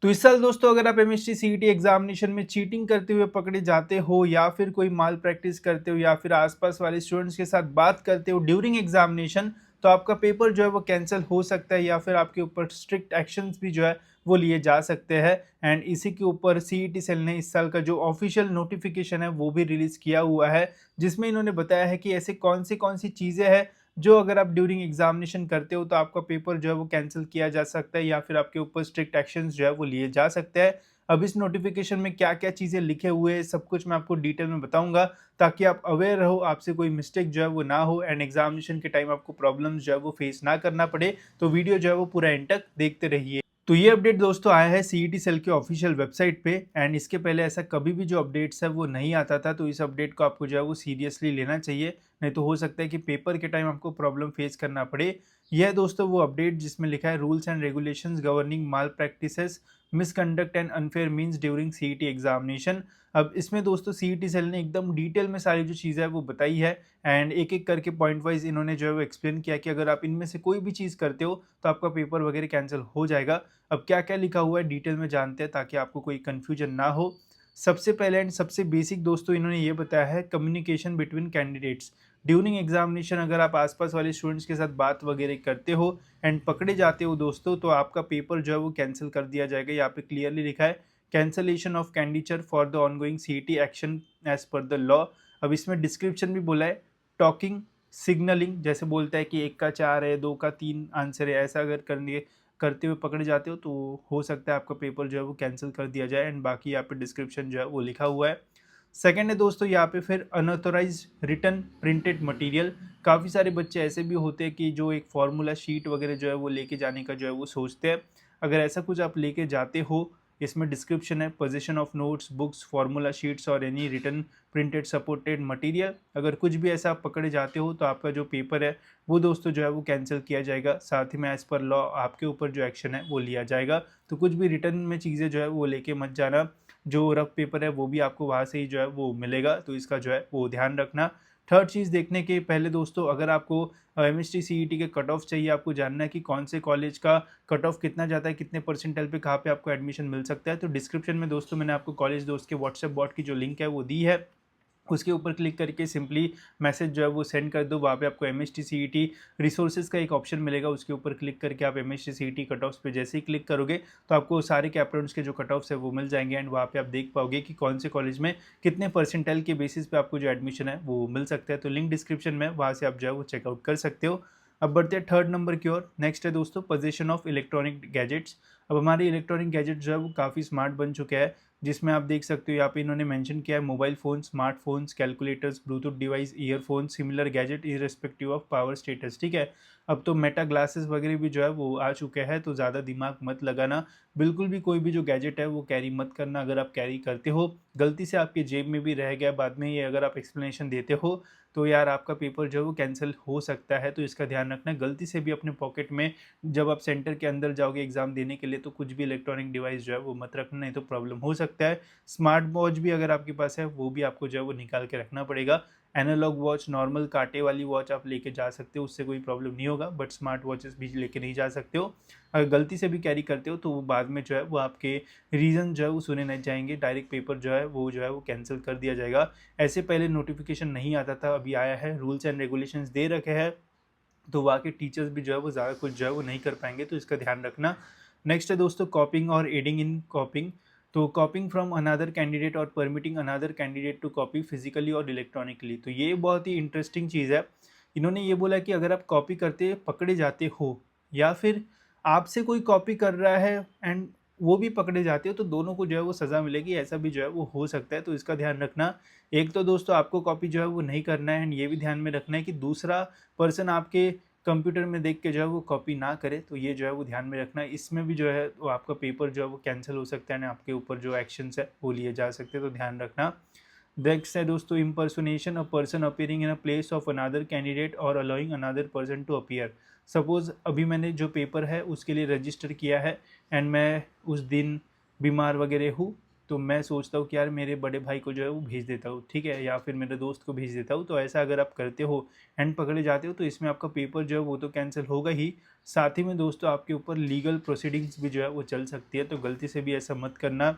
तो इस साल दोस्तों अगर आप एमएसटी सीईटी एग्जामिनेशन में चीटिंग करते हुए पकड़े जाते हो या फिर कोई माल प्रैक्टिस करते हो या फिर आसपास वाले स्टूडेंट्स के साथ बात करते हो ड्यूरिंग एग्जामिनेशन, तो आपका पेपर जो है वो कैंसिल हो सकता है या फिर आपके ऊपर स्ट्रिक्ट एक्शंस भी जो है वो लिए जा सकते हैं। एंड इसी के ऊपर सीईटी सेल ने इस साल का जो ऑफिशियल नोटिफिकेशन है वो भी रिलीज किया हुआ है, जिसमें इन्होंने बताया है कि ऐसे कौन सी चीज़ें हैं जो अगर आप ड्यूरिंग एग्जामिनेशन करते हो तो आपका पेपर जो है वो कैंसिल किया जा सकता है या फिर आपके ऊपर स्ट्रिक्ट एक्शंस जो है वो लिए जा सकते हैं। अब इस नोटिफिकेशन में क्या-क्या चीज़ें लिखे हुए हैं सब कुछ मैं आपको डिटेल में बताऊँगा, ताकि आप अवेयर रहो, आपसे कोई मिस्टेक जो है वो ना हो एंड एग्जामिनेशन के टाइम आपको प्रॉब्लम्स जो है वो फेस ना करना पड़े। तो वीडियो जो है वो पूरा एंड तक देखते रहिए। तो ये अपडेट दोस्तों आया है सीईटी सेल के ऑफिशियल वेबसाइट पे एंड इसके पहले ऐसा कभी भी जो अपडेट्स है वो नहीं आता था, तो इस अपडेट को आपको जो है वो सीरियसली लेना चाहिए, नहीं तो हो सकता है कि पेपर के टाइम आपको प्रॉब्लम फेस करना पड़े। यह है दोस्तों वो अपडेट जिसमें लिखा है rules and regulations governing mall practices misconduct and unfair means during CET examination. अब इसमें दोस्तों सीईटी सेल ने एकदम डिटेल में सारी जो चीज़ें है वो बताई है एंड एक एक करके पॉइंट वाइज इन्होंने जो है वो एक्सप्लेन किया कि अगर आप इनमें से कोई भी चीज़ करते हो तो आपका पेपर वगैरह कैंसिल हो जाएगा। अब क्या-क्या लिखा हुआ है डिटेल में जानते हैं ताकि आपको कोई कन्फ्यूजन ना हो। सबसे पहले एंड सबसे बेसिक दोस्तों इन्होंने ये बताया है communication between candidates. During examination अगर आप आसपास वाले स्टूडेंट्स के साथ बात वगैरह करते हो एंड पकड़े जाते हो दोस्तों, तो आपका पेपर जो है वो कैंसिल कर दिया जाएगा। यहाँ पे क्लियरली लिखा है cancellation of candidature for the ongoing CET action as per the law. अब इसमें डिस्क्रिप्शन भी बोला है टॉकिंग, सिग्नलिंग, जैसे बोलता है कि 1 का 4 है, 2 का 3 आंसर है, ऐसा अगर करने करते हुए पकड़े जाते हो तो हो सकता है आपका पेपर जो है वो कैंसिल कर दिया जाए एंड बाकी यहाँ पे डिस्क्रिप्शन जो है वो लिखा हुआ है। सेकंड है दोस्तों यहाँ पे फिर अनऑथोराइज रिटन प्रिंटेड मटेरियल। काफ़ी सारे बच्चे ऐसे भी होते हैं कि जो एक फार्मूला शीट वगैरह जो है वो लेके जाने का जो है वो सोचते हैं। अगर ऐसा कुछ आप लेके जाते हो, इसमें डिस्क्रिप्शन है position of notes books formula sheets और any written printed supported material. अगर कुछ भी ऐसा आप पकड़े जाते हो तो आपका जो पेपर है वो दोस्तों जो है वो कैंसिल किया जाएगा, साथ ही में एज़ पर लॉ आपके ऊपर जो एक्शन है वो लिया जाएगा। तो कुछ भी रिटर्न में चीज़ें जो है वो लेके मत जाना, जो रफ पेपर है वो भी आपको वहाँ से ही जो है वो मिलेगा, तो इसका जो है वो ध्यान रखना। थर्ड चीज़ देखने के पहले दोस्तों अगर आपको एमएसटी सीईटी के कट ऑफ चाहिए, आपको जानना है कि कौन से कॉलेज का कट ऑफ कितना जाता है, कितने परसेंटाइल पे कहाँ पे आपको एडमिशन मिल सकता है, तो डिस्क्रिप्शन में दोस्तों मैंने आपको कॉलेज दोस्त के व्हाट्सएप बॉट की जो लिंक है वो दी है। उसके ऊपर क्लिक करके सिंपली मैसेज जो है वो सेंड कर दो। वहाँ पे आपको एमएसटी सीईटी रिसोर्सेज का एक ऑप्शन मिलेगा, उसके ऊपर क्लिक करके आप एमएसटी सीईटी कट ऑफ्स पे जैसे ही क्लिक करोगे तो आपको सारे कैप्टन्स के जो कट ऑफ्स है वो मिल जाएंगे एंड वहाँ पे आप देख पाओगे कि कौन से कॉलेज में कितने परसेंटाइल के बेसिस पे आपको जो एडमिशन है वो मिल सकता है। तो लिंक डिस्क्रिप्शन में, वहाँ से आप जो है वो चेकआउट कर सकते हो। अब बढ़ते हैं थर्ड नंबर की ओर। नेक्स्ट है दोस्तों पोजीशन ऑफ इलेक्ट्रॉनिक गैजेट्स। अब हमारे इलेक्ट्रॉनिक गैजेट जो है वो काफ़ी स्मार्ट बन चुके हैं, जिसमें आप देख सकते हो यहाँ पे इन्होंने मेंशन किया है mobile phone, smartphones, calculators, Bluetooth device, earphone, similar gadget irrespective of power status. ठीक है? अब तो मेटा ग्लासेस वगैरह भी जो है वो आ चुके हैं, तो ज़्यादा दिमाग मत लगाना। बिल्कुल भी कोई भी जो गैजेट है वो कैरी मत करना। अगर आप कैरी करते हो, गलती से आपकी जेब में भी रह गया, बाद में ये अगर आप एक्सप्लेनेशन देते हो, तो यार आपका पेपर जो है वो कैंसल हो सकता है, तो इसका ध्यान रखना। गलती से भी अपने पॉकेट में जब आप सेंटर के अंदर जाओगे एग्ज़ाम देने के लिए तो कुछ भी इलेक्ट्रॉनिक डिवाइस जो है वो मत रखना, नहीं तो प्रॉब्लम हो सकता है। स्मार्ट वॉच भी अगर आपके पास है वो भी आपको जो है वो निकाल के रखना पड़ेगा। एनालॉग वॉच, नॉर्मल कांटे वाली वॉच आप लेके जा सकते हो, उससे कोई प्रॉब्लम नहीं होगा, बट स्मार्ट वॉचेस भी लेके नहीं जा सकते हो। अगर गलती से भी कैरी करते हो तो वो बाद में जो है वो आपके रीज़न जो है वो सुने नहीं जाएंगे, डायरेक्ट पेपर जो है वो कैंसिल कर दिया जाएगा। ऐसे पहले नोटिफिकेशन नहीं आता था, अभी आया है, रूल्स एंड रेगुलेशंस दे रखे हैं, तो वहाँ के टीचर्स भी जो है वो ज़्यादा कुछ जो है वो नहीं कर पाएंगे, तो इसका ध्यान रखना। नेक्स्ट है दोस्तों कॉपिंग और एडिंग इन कॉपिंग। तो कॉपिंग फ्रॉम अनदर कैंडिडेट और permitting another candidate to copy physically और इलेक्ट्रॉनिकली। तो ये बहुत ही इंटरेस्टिंग चीज़ है। इन्होंने ये बोला कि अगर आप कॉपी करते पकड़े जाते हो या फिर आपसे कोई कॉपी कर रहा है एंड वो भी पकड़े जाते हो, तो दोनों को जो है वो सज़ा मिलेगी, ऐसा भी जो है वो हो सकता है, तो इसका ध्यान रखना। एक तो दोस्तों आपको कॉपी जो है वो नहीं करना है एंड ये भी ध्यान में रखना है कि दूसरा पर्सन आपके कंप्यूटर में देख के जो है वो कॉपी ना करे, तो ये जो है वो ध्यान में रखना है। इसमें भी जो है वो आपका पेपर जो है वो कैंसिल हो सकता है ना, आपके ऊपर जो एक्शंस है वो लिए जा सकते हैं, तो ध्यान रखना। नेक्स्ट है दोस्तों impersonation, a person appearing in a place of another candidate और allowing another person to appear. Suppose अभी मैंने जो पेपर है उसके लिए रजिस्टर किया है एंड मैं उस दिन बीमार वगैरह हूँ, तो मैं सोचता हूँ कि यार मेरे बड़े भाई को जो है वो भेज देता हूँ, ठीक है, या फिर मेरे दोस्त को भेज देता हूँ। तो ऐसा अगर आप करते हो, एंड पकड़े जाते हो, तो इसमें आपका पेपर जो है वो तो कैंसिल होगा ही, साथ ही में दोस्तों आपके ऊपर लीगल प्रोसीडिंग्स भी जो है वो चल सकती है। तो गलती से भी ऐसा मत करना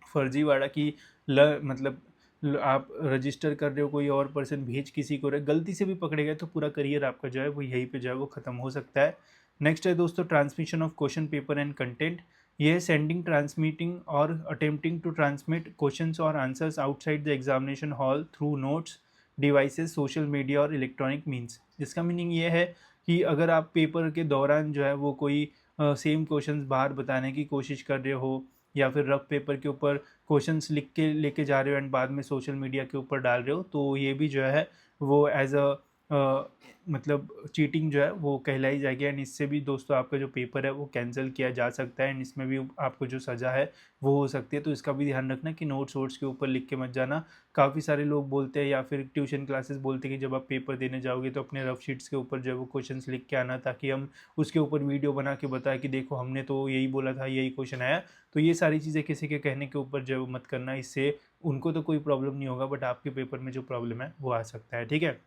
फर्जीवाड़ा की मतलब आप रजिस्टर कर रहे हो, कोई और पर्सन भेज किसी को रहे, गलती से भी पकड़े गए तो पूरा करियर आपका जो है वो यहीं पे जो है वो ख़त्म हो सकता है। नेक्स्ट है दोस्तों transmission of question paper and content. ये है सेंडिंग, ट्रांसमिटिंग और अटेम्प्टिंग टू ट्रांसमिट क्वेश्चंस और answers outside the examination hall through notes, devices, social media और इलेक्ट्रॉनिक मीन्स। इसका मीनिंग ये है कि अगर आप पेपर के दौरान जो है वो कोई सेम क्वेश्चंस बाहर बताने की कोशिश कर रहे हो, या फिर रफ पेपर के ऊपर क्वेश्चंस लिख के लेके जा रहे हो एंड बाद में सोशल मीडिया के ऊपर डाल रहे हो, तो ये भी जो है वो एज अ मतलब चीटिंग जो है वो कहलाई जाएगी। एंड इससे भी दोस्तों आपका जो पेपर है वो कैंसिल किया जा सकता है, एंड इसमें भी आपको जो सज़ा है वो हो सकती है। तो इसका भी ध्यान रखना कि नोट्स वोट्स के ऊपर लिख के मत जाना। काफ़ी सारे लोग बोलते हैं या फिर ट्यूशन क्लासेस बोलते हैं कि जब आप पेपर देने जाओगे तो अपने रफ शीट्स के ऊपर जो है वो क्वेश्चंस लिख के आना, ताकि हम उसके ऊपर वीडियो बना के बताएं कि देखो हमने तो यही बोला था, यही क्वेश्चन आया। तो ये सारी चीज़ें किसी के कहने के ऊपर जो है वो मत करना, इससे उनको तो कोई प्रॉब्लम नहीं होगा, बट आपके पेपर में जो प्रॉब्लम है वो आ सकता है, ठीक है।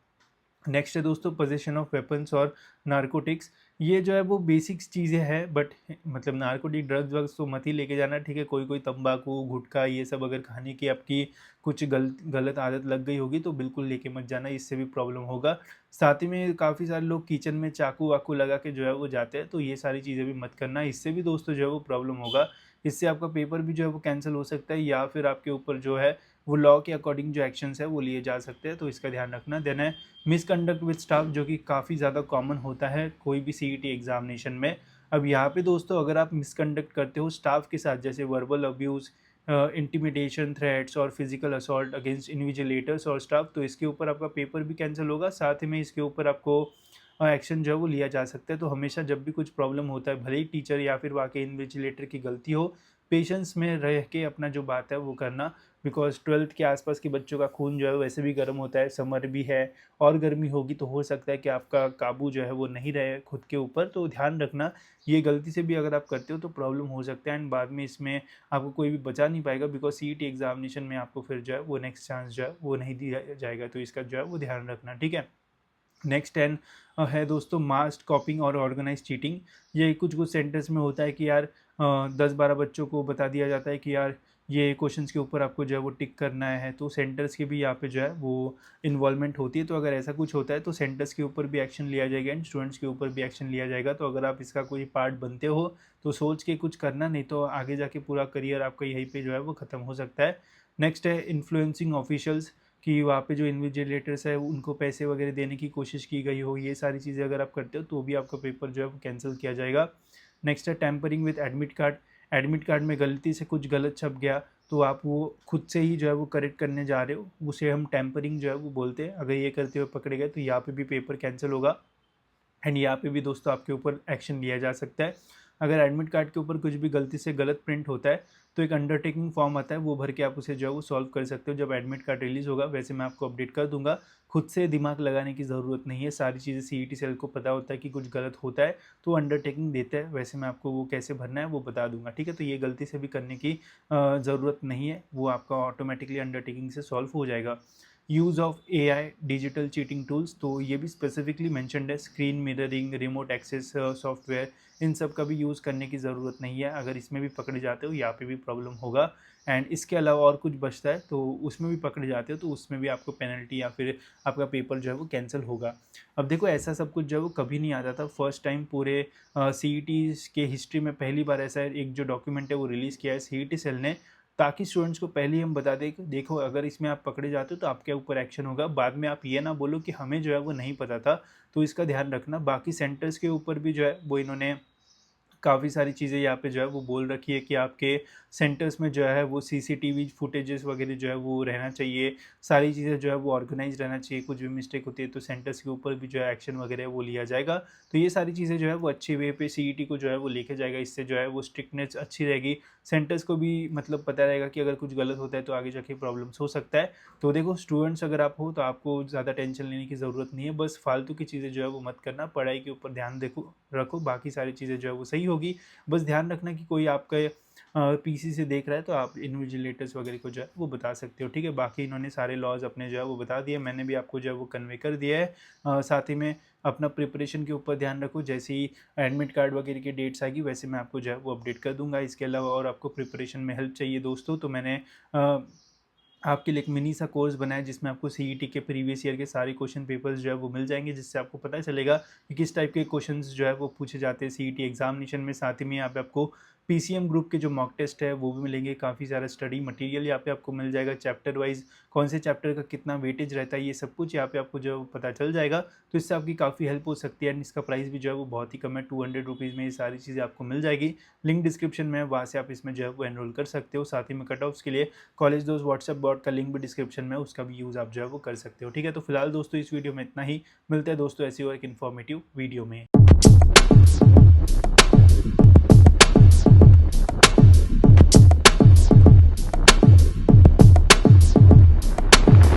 नेक्स्ट है दोस्तों पोजीशन ऑफ वेपन्स और नारकोटिक्स। ये जो है वो बेसिक्स चीज़ें हैं, बट मतलब नारकोटिक ड्रग्स वग्स तो मत ही लेके जाना, ठीक है। कोई कोई तंबाकू, गुटखा, ये सब अगर खाने की आपकी कुछ गलत आदत लग गई होगी तो बिल्कुल लेके मत जाना, इससे भी प्रॉब्लम होगा। साथ ही में काफ़ी सारे लोग किचन में चाकू वाकू लगा के जो है वो जाते हैं, तो ये सारी चीज़ें भी मत करना, इससे भी दोस्तों जो है वो प्रॉब्लम होगा। इससे आपका पेपर भी जो है वो कैंसिल हो सकता है, या फिर आपके ऊपर जो है वो लॉ के अकॉर्डिंग जो एक्शंस है वो लिए जा सकते हैं, तो इसका ध्यान रखना। देन है मिसकंडक्ट विद स्टाफ, जो कि काफ़ी ज़्यादा कॉमन होता है कोई भी सीईटी एग्जामिनेशन में। अब यहाँ पे दोस्तों अगर आप मिसकंडक्ट करते हो स्टाफ के साथ, जैसे वर्बल अब्यूज़, इंटिमिडेशन, थ्रेट्स और फिजिकल असॉल्ट अगेंस्ट इन्विजिलेटर्स और स्टाफ, तो इसके ऊपर आपका पेपर भी कैंसिल होगा, साथ ही में इसके ऊपर आपको एक्शन जो है वो लिया जा सकता है। तो हमेशा जब भी कुछ प्रॉब्लम होता है, भले ही टीचर या फिर वाकई इन्विजिलेटर की गलती हो, पेशेंस में रह के अपना जो बात है वो करना, बिकॉज 12th के आसपास के बच्चों का खून जो है वैसे भी गर्म होता है, समर भी है और गर्मी होगी, तो हो सकता है कि आपका काबू जो है वो नहीं रहे खुद के ऊपर। तो ध्यान रखना, ये गलती से भी अगर आप करते हो तो प्रॉब्लम हो सकता है, एंड बाद में इसमें आपको कोई भी बचा नहीं पाएगा, बिकॉज सीईटी एग्जामिनेशन में आपको फिर जो है वो नेक्स्ट चांस जो है वो नहीं दिया जाएगा। तो इसका जो है वो ध्यान रखना, ठीक है। नेक्स्ट 10 है दोस्तों मास्ड कॉपिंग और ऑर्गेनाइज चीटिंग। ये कुछ कुछ सेंटर्स में होता है कि यार 10-12 बच्चों को बता दिया जाता है कि यार ये क्वेश्चंस के ऊपर आपको जो है वो टिक करना है, तो सेंटर्स की भी यहाँ पे जो है वो इन्वॉल्वमेंट होती है। तो अगर ऐसा कुछ होता है तो सेंटर्स के ऊपर भी एक्शन लिया जाएगा एंड स्टूडेंट्स के ऊपर भी एक्शन लिया जाएगा। तो अगर आप इसका कोई पार्ट बनते हो तो सोच के कुछ करना, नहीं तो आगे जाके पूरा करियर आपका यहीं पे जो है वो ख़त्म हो सकता है। नेक्स्ट है इन्फ्लुएंसिंग ऑफिशियल्स, कि वहाँ पे जो इन्विजिलेटर्स है उनको पैसे वगैरह देने की कोशिश की गई हो, ये सारी चीज़ें अगर आप करते हो तो भी आपका पेपर जो है वो कैंसिल किया जाएगा। नेक्स्ट है tampering with admit card. Admit card में गलती से कुछ गलत छप गया तो आप वो खुद से ही जो है वो करेक्ट करने जा रहे हो, उसे हम टैम्परिंग जो है वो बोलते हैं। अगर ये करते हुए पकड़े गए तो यहाँ पे भी पेपर कैंसिल होगा, एंड यहाँ पे भी दोस्तों आपके ऊपर एक्शन लिया जा सकता है। अगर एडमिट कार्ड के ऊपर कुछ भी गलती से गलत प्रिंट होता है तो एक अंडरटेकिंग फॉर्म आता है, वो भर के आप उसे जो है वो सॉल्व कर सकते हो जब एडमिट कार्ड रिलीज़ होगा। वैसे मैं आपको अपडेट कर दूंगा, खुद से दिमाग लगाने की ज़रूरत नहीं है, सारी चीज़ें सीईटी सेल को पता होता है कि कुछ गलत होता है तो अंडरटेकिंग देता है। वैसे मैं आपको वो कैसे भरना है वो बता दूंगा, ठीक है। तो ये गलती से भी करने की ज़रूरत नहीं है, वो आपका ऑटोमेटिकली अंडरटेकिंग से सॉल्व हो जाएगा। Use of AI digital cheating tools, तो ये भी स्पेसिफिकली मेंशन्ड है। Screen mirroring, remote access software, इन सब का भी यूज़ करने की ज़रूरत नहीं है। अगर इसमें भी पकड़े जाते हो यहाँ पे भी प्रॉब्लम होगा, एंड इसके अलावा और कुछ बचता है तो उसमें भी पकड़े जाते हो तो उसमें भी आपको पेनल्टी या फिर आपका पेपर जो है वो कैंसिल होगा। अब देखो ऐसा सब कुछ जो है वो कभी नहीं आता था, फर्स्ट टाइम पूरे सीईटी के हिस्ट्री में पहली बार ऐसा एक जो डॉक्यूमेंट है वो रिलीज़ किया है सीईटी सेल ने, ताकि स्टूडेंट्स को पहले ही हम बता दें कि देखो अगर इसमें आप पकड़े जाते हो तो आपके ऊपर एक्शन होगा। बाद में आप ये ना बोलो कि हमें जो है वो नहीं पता था, तो इसका ध्यान रखना। बाकी सेंटर्स के ऊपर भी जो है वो इन्होंने काफ़ी सारी चीज़ें यहाँ पे जो है वो बोल रखी है कि आपके सेंटर्स में जो है वो सीसीटीवी फुटेजेस वगैरह जो है वो रहना चाहिए, सारी चीज़ें जो है वो ऑर्गेनाइज रहना चाहिए। कुछ भी मिस्टेक होती है तो सेंटर्स के ऊपर भी जो है एक्शन वगैरह वो लिया जाएगा। तो ये सारी चीज़ें जो है वो अच्छी वे पे सीईटी को जो है वो लेके जाएगा, इससे जो है वो स्ट्रिक्टनेस अच्छी रहेगी। सेंटर्स को भी मतलब पता रहेगा कि अगर कुछ गलत होता है तो आगे जाके प्रॉब्लम्स हो सकता है। तो देखो स्टूडेंट्स अगर आप हो तो आपको ज़्यादा टेंशन लेने की ज़रूरत नहीं है, बस फालतू की चीज़ें जो है वो मत करना, पढ़ाई के ऊपर ध्यान देखो रखो, बाकी सारी चीज़ें जो है वो सही होगी। बस ध्यान रखना कि कोई आपका पीसी से देख रहा है तो आप इन्विजिलेटर्स वगैरह को जो है वो बता सकते हो, ठीक है। बाकी इन्होंने सारे लॉज अपने जो है वो बता दिए, मैंने भी आपको जो है वो कन्वे कर दिया है। साथ ही में अपना प्रिपरेशन के ऊपर ध्यान रखो, जैसे ही एडमिट कार्ड वगैरह की डेट्स आएगी वैसे मैं आपको जो है वो अपडेट कर दूंगा। इसके अलावा और आपको प्रिपरेशन में हेल्प चाहिए दोस्तों तो मैंने आपके लिए एक मिनी सा कोर्स बनाया जिसमें आपको सीईटी के प्रीवियस ईयर के सारे क्वेश्चन पेपर्स जो है वो मिल जाएंगे, जिससे आपको पता चलेगा कि किस टाइप के क्वेश्चंस जो है वो पूछे जाते हैं सीईटी एग्जामिनेशन में। साथ ही में यहाँ पे आपको पीसीएम ग्रुप के जो मॉक टेस्ट है वो भी मिलेंगे, काफ़ी सारा स्टडी मटेरियल यहाँ पे आपको मिल जाएगा, चैप्टर वाइज कौन से चैप्टर का कितना वेटेज रहता है ये सब कुछ यहाँ पे आपको जो है वो पता चल जाएगा। तो इससे आपकी काफ़ी हेल्प हो सकती है एंड इसका प्राइस भी जो है वो बहुत ही कम है, 200 रुपीज़ में ये सारी चीज़ें आपको मिल जाएगी। लिंक डिस्क्रिप्शन में है, वहाँ से आप इसमें जो है वो एनरोल कर सकते हो। साथ ही में कट ऑफ्स के लिए कॉलेज दोस्त व्हाट्सएप बॉट का लिंक भी डिस्क्रिप्शन में है, उसका भी यूज़ आप जो है वो कर सकते हो, ठीक है। तो फिलहाल दोस्तों इस वीडियो में इतना ही, मिलते हैं दोस्तों ऐसी और एक इन्फॉर्मेटिव वीडियो में।